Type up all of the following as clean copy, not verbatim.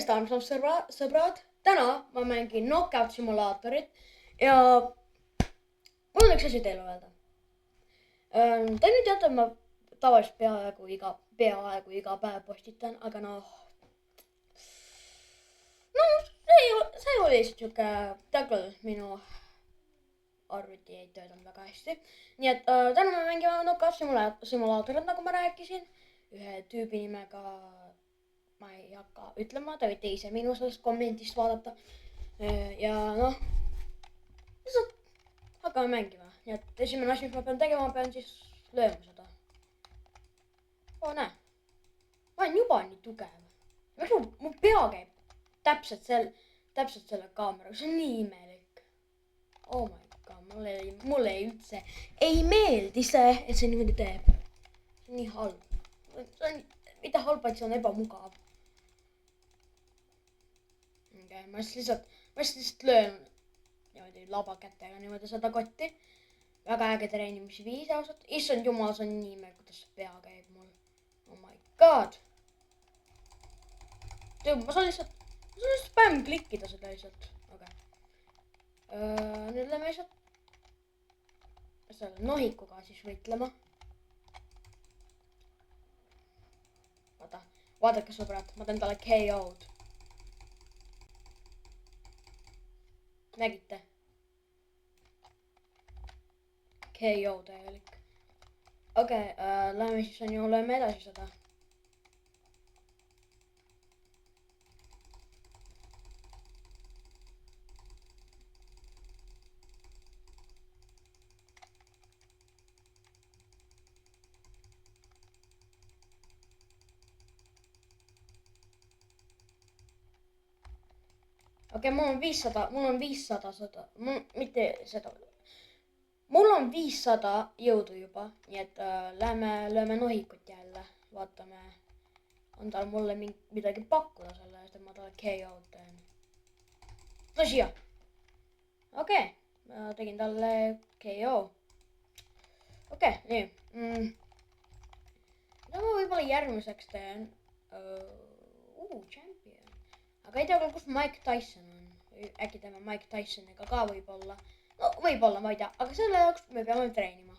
tervist, armsad sõbrad! Täna ma mängin Knockout Simulaatorit ja mul on üks asi teile öelda. Te nüüd teate, et ma tavaliselt peaaegu iga päev postitan, aga see oli lihtsalt siuke, tead minu arvuti ei töötanud väga hästi. Nii et täna me mängime Knockout Simulaatorit, nagu ma rääkisin, ühe tüübi nimega. Ma ei hakka ütlema, te võite ise minu sellest kommentist vaadata. Ja lihtsalt hakkame mängima. Nii et esimene asi, mis ma pean tegema, pean siis lööma seda. Näe, ma olen juba nii tugev. Mu pea käib täpselt selle kaameraga, see on nii imelik. Oh my god, mulle üldse ei meeldi see, et see niimoodi teeb. See on nii halb. See on mitte halb, vaid see on ebamugav. Ma lihtsalt löön niimoodi labakätega niimoodi seda kotti. Väga äge treenimisviis ausalt. Issand jumal, see on nii imelik, kuidas see pea käib mul. Oh my god. Ma saan lihtsalt spämm klikkida seda lihtsalt. Nüüd lähme lihtsalt selle nohikuga siis võitlema. Vaadake sõbrad, ma teen talle KO-d. Nägite? KO täielik. Okei, läheme siis lööme edasi seda. Okei, mul on 500 seda, mul on 500 jõudu juba, nii et lööme nohikut jälle, vaatame, on tal mulle midagi pakkuda selle eest, et ma talle KO-d teen. Tule siia. Okei, ma tegin talle KO. Okei, nii. Mida ma võib-olla järgmiseks teen? Champion. Aga ei tea, kus Mike Tyson on. Äkki teeme Mike Tysoniga ka võib-olla. No võib-olla, ma ei tea. Aga selle jaoks me peame treenima.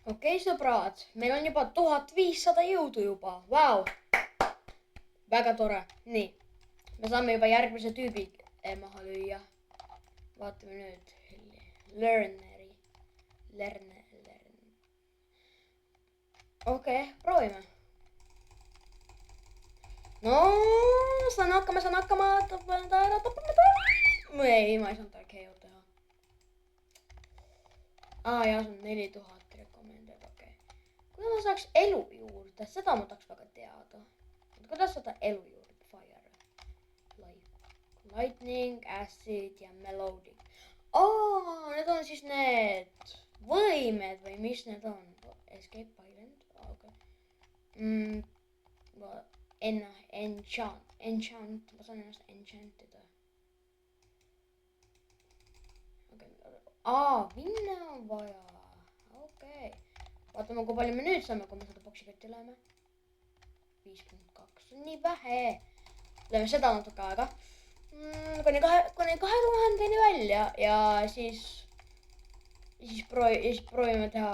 Okei, sõbrad, meil on juba 1500 jõudu juba. Vau! Väga tore. Nii, me saame juba järgmise tüübi maha lüüa. Vaatame nüüd. Learneri. Okei, proovime. No, saan hakkama. Ei, ma ei saanud talle KO-d teha. Jah, see on 4000. Kuidas ma saaks elu juurde? Seda ma tahaks väga teada. Kuidas saada elu juurde? Fire. Lightning, acid ja melodic. Need on siis need võimed või mis need on? Escape island. Enchant. Ma saan ennast enchantida. Vinne on vaja. Okei. Vaatame, kui palju me nüüd saame, kui me seda boksikotti lööme. 5.2, see on nii vähe. Lööme seda natuke aega. Kuni 2000-ni välja ja siis proovime teha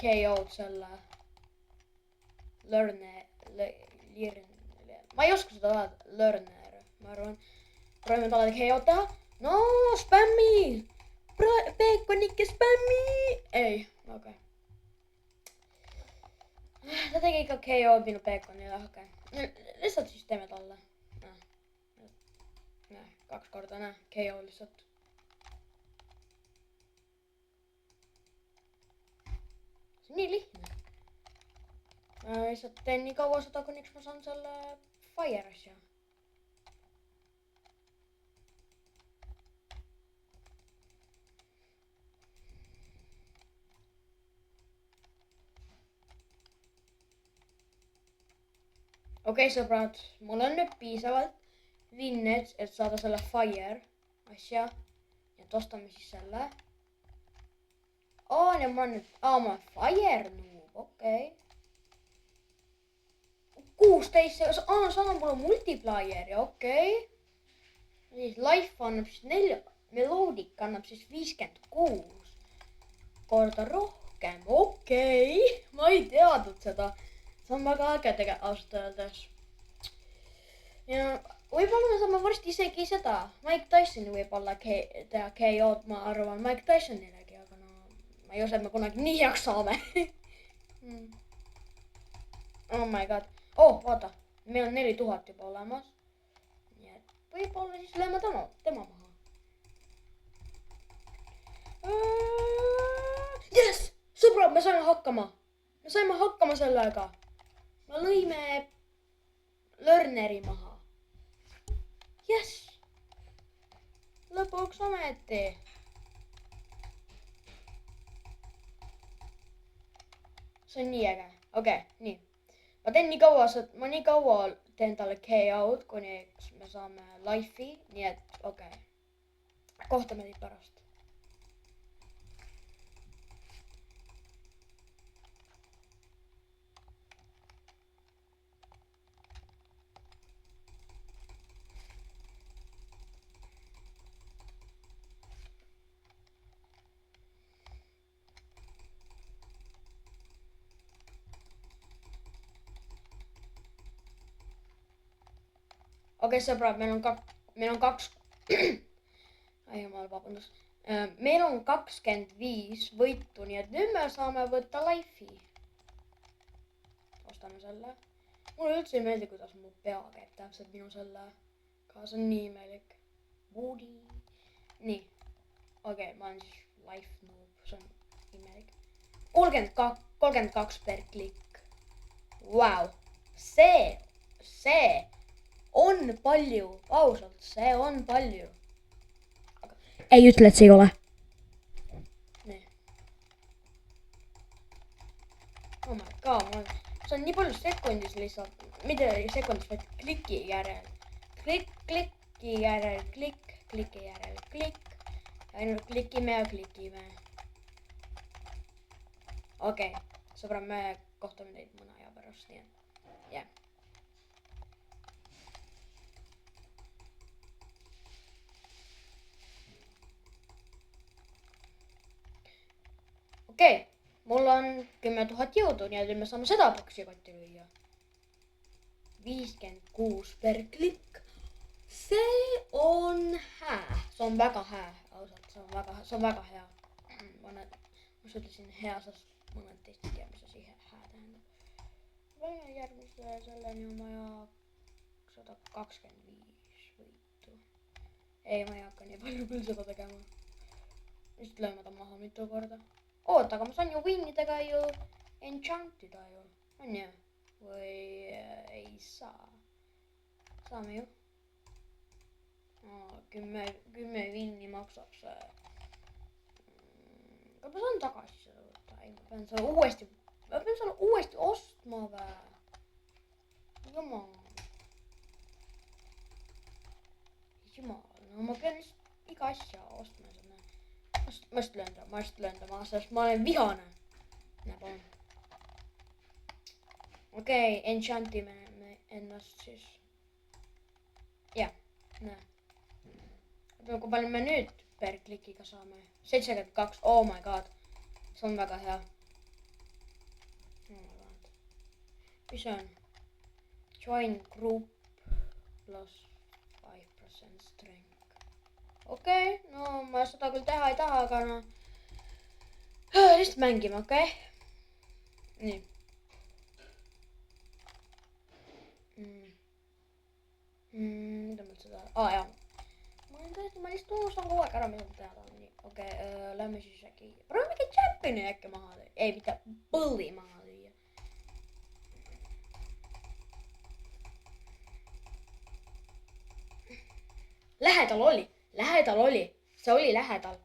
KO-d selle ma ei oska seda öelda, learner, ma arvan. Proovime talle KO-d teha. No, spämmi! Peekonikki spämmi! Ei, okei. Ta tegi ikka KO minu peekonile, okei. Lihtsalt siis teeme talle. Näe, 2 korda, näe, KO lihtsalt. See on nii lihtne. Ma lihtsalt teen nii kaua seda, kuniks ma saan selle fire asja. Okei, sõbrad, mul on nüüd piisavalt vinnet, et saada selle fire asja. Et ostame siis selle. Ja ma olen nüüd, ma olen fire noob, okei. 16, saan mulle multiplieri, okei. Siis life annab siis 4, melodic annab siis 56 korda rohkem, okei. Ma ei teadnud seda. See on väga äge tegelikult ausalt öeldes. Ja võib-olla me saame varsti isegi seda. Mike Tysoni võib-olla teha KO-d, ma arvan Mike Tysonilegi, aga no ma ei usu, et me kunagi nii heaks saame. Oh my god. Vaata, meil on 4000 juba olemas. Nii et võib-olla siis lööme tema maha. Yes! Sõbrad, me saime hakkama. Me saime hakkama sellega. Me lõime learneri maha. Yes! Lõpuks ometi. See on nii äge. Okei, nii. Ma nii kaua teen talle KO-d, kuniks me saame life'i. Nii et okei. Kohtame teid pärast. Okei, sõbrad, meil on 2... Ai jumal, vabandust. Meil on 25 võitu, nii et nüüd me saame võtta life'i. Ostame selle. Mulle üldse ei meeldi, kuidas mu pea käib täpselt minu selle. See on nii imelik. Woody. Nii. Okei, ma olen siis life noob. See on imelik. 32 per klikk. Vau. See on palju, ausalt, see on palju. Ei ütle, et see ei ole. Nii. Oh my god, see on nii palju sekundis lihtsalt. Mitte sekundis, vaid kliki järel. Kliki järel, kliki järel, klikk. Ainult klikime ja klikime. Okei, sõbrad, me kohtame teid mõne aja pärast, nii et jah. Okei, mul on 10 000 jõudu, nii et me saame seda boksi kotti lüüa. 56 per klikk. See on hää. See on väga hää, ausalt. See on väga hea. Ma ütlesin hea, sest mõned teist ei tea, mis asi hää tähendab. Võime järgmise selleni on vaja 125 võitu. Ei, ma ei hakka nii palju küll seda tegema. Just lööme ta maha mitu korda. Oota, aga ma saan ju winnidega ju enchantida ju, on ju? Või ei saa? Saame ju. 10 winni maksab see. Aga ma saan tagasi seda võtta. Ei, ma pean selle uuesti ostma või? Jumal. No ma pean lihtsalt iga asja ostma. Ma just löön ta maha, sest ma olen vihane. Näe, palun. Okei, enchantime ennast siis. Jah, näe. Kui palju me nüüd per klikiga saame? 72, oh my god. See on väga hea. Mis see on? Join group plus 5% strength. Okei, no ma ma seda küll teha ei taha, aga no. Lihtsalt mängime, okei? Nii. Mida ma üldse tahan? Jaa. Ma lihtsalt unustan kogu aeg ära, mida ma teha tahan. Nii, okei, lähme siis äkki. Proovime äkki Champion'i äkki maha lüüa. Ei, mitte Bulli maha lüüa. Lähedal oli. See oli lähedal.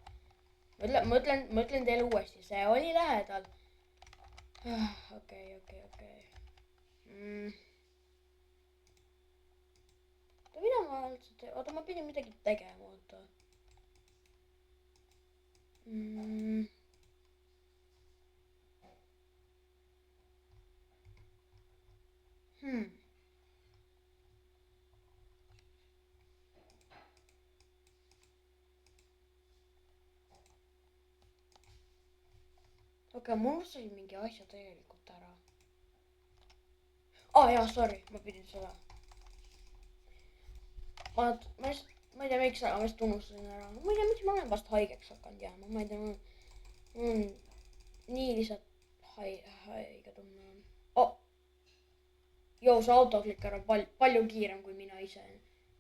Ma ütlen teile uuesti, see oli lähedal. Okei. Mida ma üldse teen? Oota, ma pidin midagi tegema, oota. Okei, ma unustasin mingi asja tegelikult ära. Jaa, sorry, ma pidin seda. Ma ei tea miks, aga ma just unustasin ära. Ma ei tea, miks ma olen vast haigeks hakanud jääma. Ma ei tea, mul on nii lihtsalt haige tunne on. Joo, see autoklikker on palju kiirem kui mina ise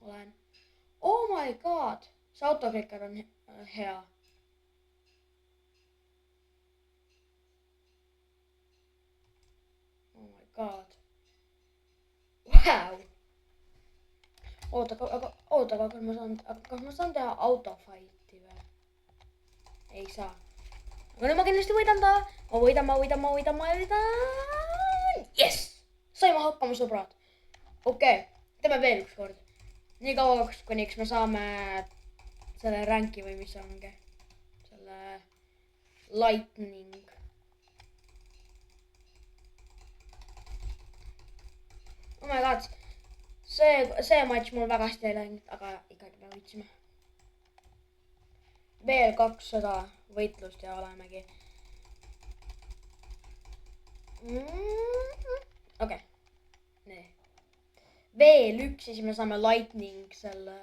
olen. Oh my god, see autoklikker on hea. Oh my god. Wow. Oota, kas ma saan teha autofighti või? Ei saa. Aga nüüd ma kindlasti võidan ta. Ma võidan. Yes! Saime hakkama, sõbrad. Okei, teeme veel üks kord. Nii kauaks, kuniks me saame selle ranki või mis ongi. Selle lightning. Oh my god. See matš mul väga hästi ei läinud, aga ikkagi me võitsime. Veel 200 võitlust ja olemegi. Okei. Nii. Veel üks ja siis me saame lightning selle.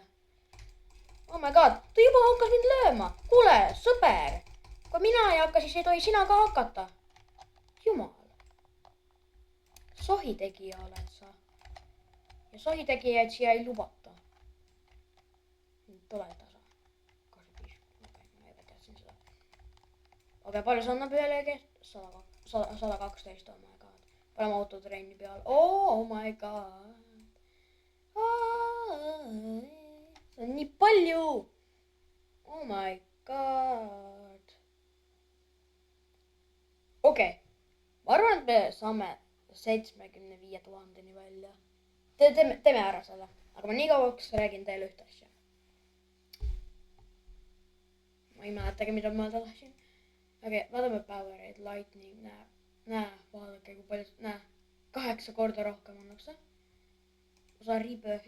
Oh my god, ta juba hakkas mind lööma. Kuule, sõber. Kui mina ei hakka, siis ei tohi sina ka hakata. Jumal. Sohitegija oled sa. Ja sohitegijaid siia ei lubata. Tule tasa. Okei, ma juba teadsin seda. Okei, palju see annab ühelegi? 112, oh my god. Paneme autotrenni peal. Oh my god. See on nii palju. Oh my god. Okei. Ma arvan, et me saame 75 000-ni välja. Teeme ära selle, aga ma nii kauaks räägin teile ühte asja. Ma ei mäletagi, mida ma tahtsin. Okei, vaatame Powereid, Lightning, näe, vaadake kui palju, näe, 8 korda rohkem annab see. Osa Reaper.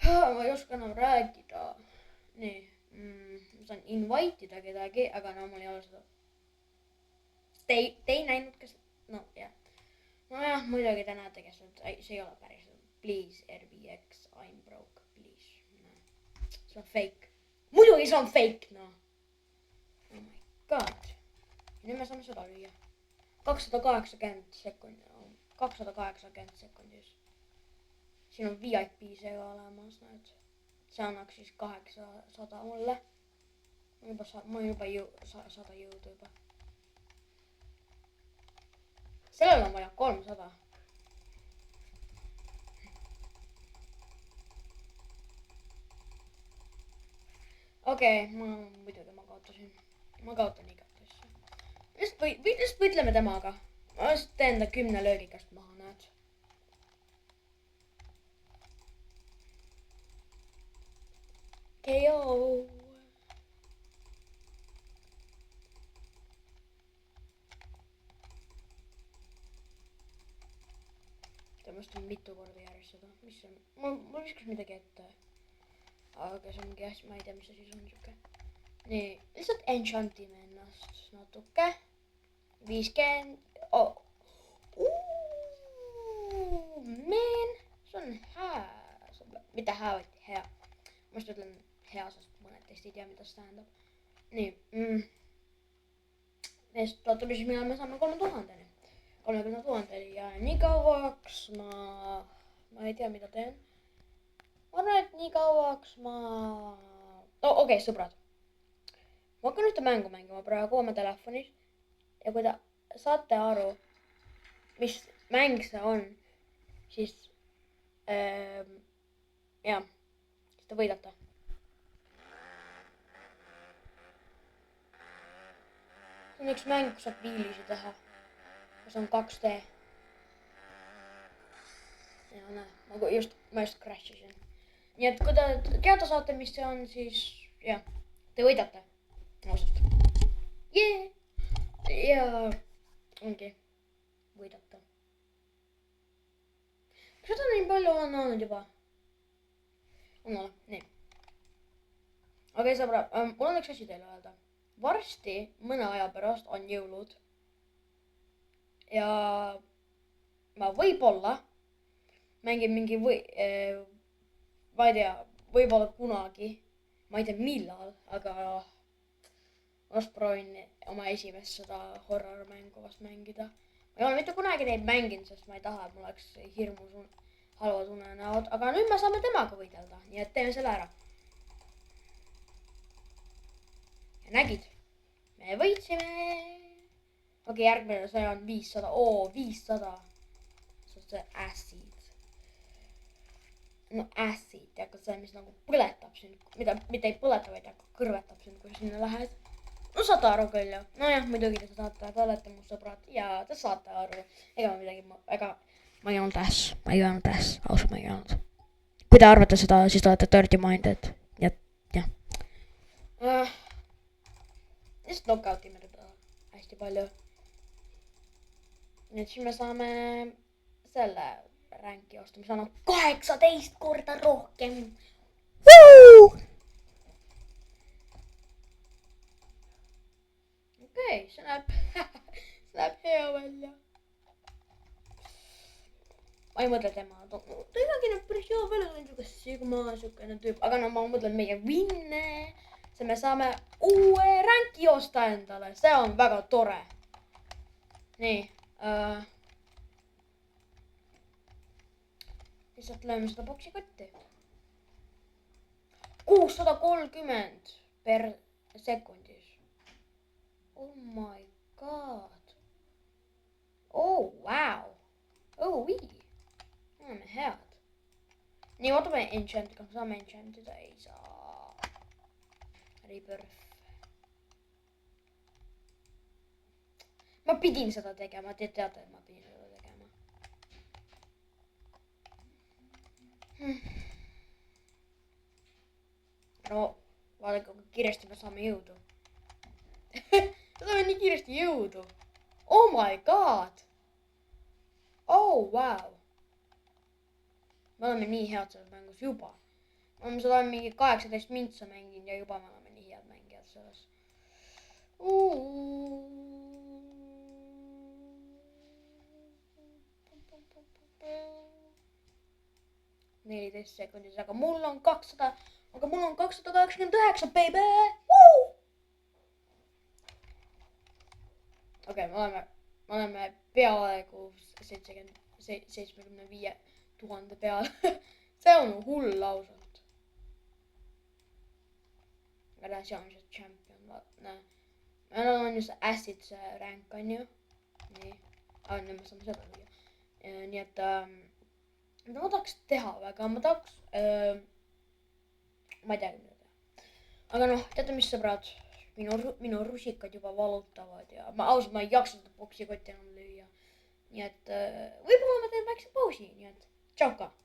Ma ei oska enam rääkida. Nii, ma saan invite ida kedagi, aga no mul ei ole seda. Te ei näinud, kas... No, jah. Nojah, muidugi te näete, kes see ei ole päris. Please, RBX, I'm broke, please. See on fake. Muidugi see on fake, no. Oh my god. Nüüd me saame seda lüüa. 280 sekundis. Siin on VIP seega olemas, näed. See annaks siis 800 mulle. Ma juba 100 jõudu juba. Sellel on vaja 300. Okei, muidugi ma kaotasin. Ma kaotan igat asja. Lihtsalt võitleme temaga. Ma just teen ta 10 löögikast maha, näed. KO. Temast on mitu korda järjest seda. Mis see on? Mul viskas midagi ette. Aga see ongi jah, ma ei tea, mis see siis on siuke. Nii, lihtsalt enchantime ennast natuke. 50. Man, see on Mitä hävetti, hea. Mä just ütlen hea, sest mõned teist ei tea, mida see tähendab. Nii. Ja sit tuli siis millal me saame 3000-ni. 30 000-ni ja nii kauaks ma ei tea, mida teen. Ma arvan, et nii kauaks ma... No okei, sõbrad. Ma hakkan ühte mängu mängima praegu oma telefonis. Ja kui te saate aru, mis mäng see on, siis jah, siis te võidate. See on üks mäng, kus saab viilisi teha. See on 2D. Ja näe, ma just crashisin. Nii et kui te teada saate, mis see on, siis jah, te võidate. Ausalt. Jee! Ja ongi, võidate. Seda nii palju on olnud juba. On ole, nii. Okei, sõbra, mul on üks asi teile öelda. Varsti mõne aja pärast on jõulud. Ja ma võib-olla mängin mingi ma ei tea, võib-olla kunagi. Ma ei tea millal, aga ma just proovin oma esimest seda horror-mängu vast mängida. Ma ei ole mitte kunagi neid mänginud, sest ma ei taha, et mul oleks hirmu halva tunne näod. Aga nüüd me saame temaga võidelda, nii et teeme selle ära. Ja nägid, me võitsime. Okei, järgmine see on 500. 500. Sest see acid. No acid, aga see, mis nagu põletab sind. Mitte ei põleta, vaid kõrvetab sind, kui sinna lähed. No saate aru küll ju. Nojah, muidugi te saate, te olete mu sõbrad ja te saate aru. Ega ma ei olnud äss. Ma ei olnud äss. Ausalt ma ei olnud. Kui te arvate seda, siis te olete dirty minded. Ja. Lihtsalt knockoutime teda hästi palju. Nii et siis me saame selle ränki osta, mis annab 18 korda rohkem. Okei, see näeb hea välja. Ma ei mõtle tema. Ta ikkagi näeb päris hea välja, ta on siuke sigma, siukene tüüp. Aga no ma mõtlen meie vinne. See me saame uue ränki osta endale. See on väga tore. Nii. Lihtsalt lööme seda boksi kotti. 630 per sekundis. Oh my god. Oh wow. Oh wii. Oleme head. Nii, ootame enchant, kas saame enchantida? Ei saa. Rebirth. Ma pidin seda tegema, te teate, et ma pidin seda tegema. No, vaadake, kui kiiresti me saame jõudu. Me saame nii kiiresti jõudu. Oh my god. Oh wow. Me oleme nii head selles mängus juba. Me oleme seda mingi 18 mintsa mänginud ja juba me oleme nii head mängijad selles. 14 sekundis, aga mul on 289, baby! Okei, me oleme peaaegu 75 000 peale. See on hull ausalt. Aga see on see champion, näe. Meil on just acid see rank, on ju. Nii, aga nüüd me saame seda lüüa. Nii et mida ma tahaks teha väga, ma tahaks, ma ei tea, mida teha. Aga noh, teate mis sõbrad, minu rusikad juba valutavad ja ma ausalt ma ei jaksa seda boksi kotti enam lüüa. Nii et võib-olla ma teen väikse pausi, nii et tšau ka!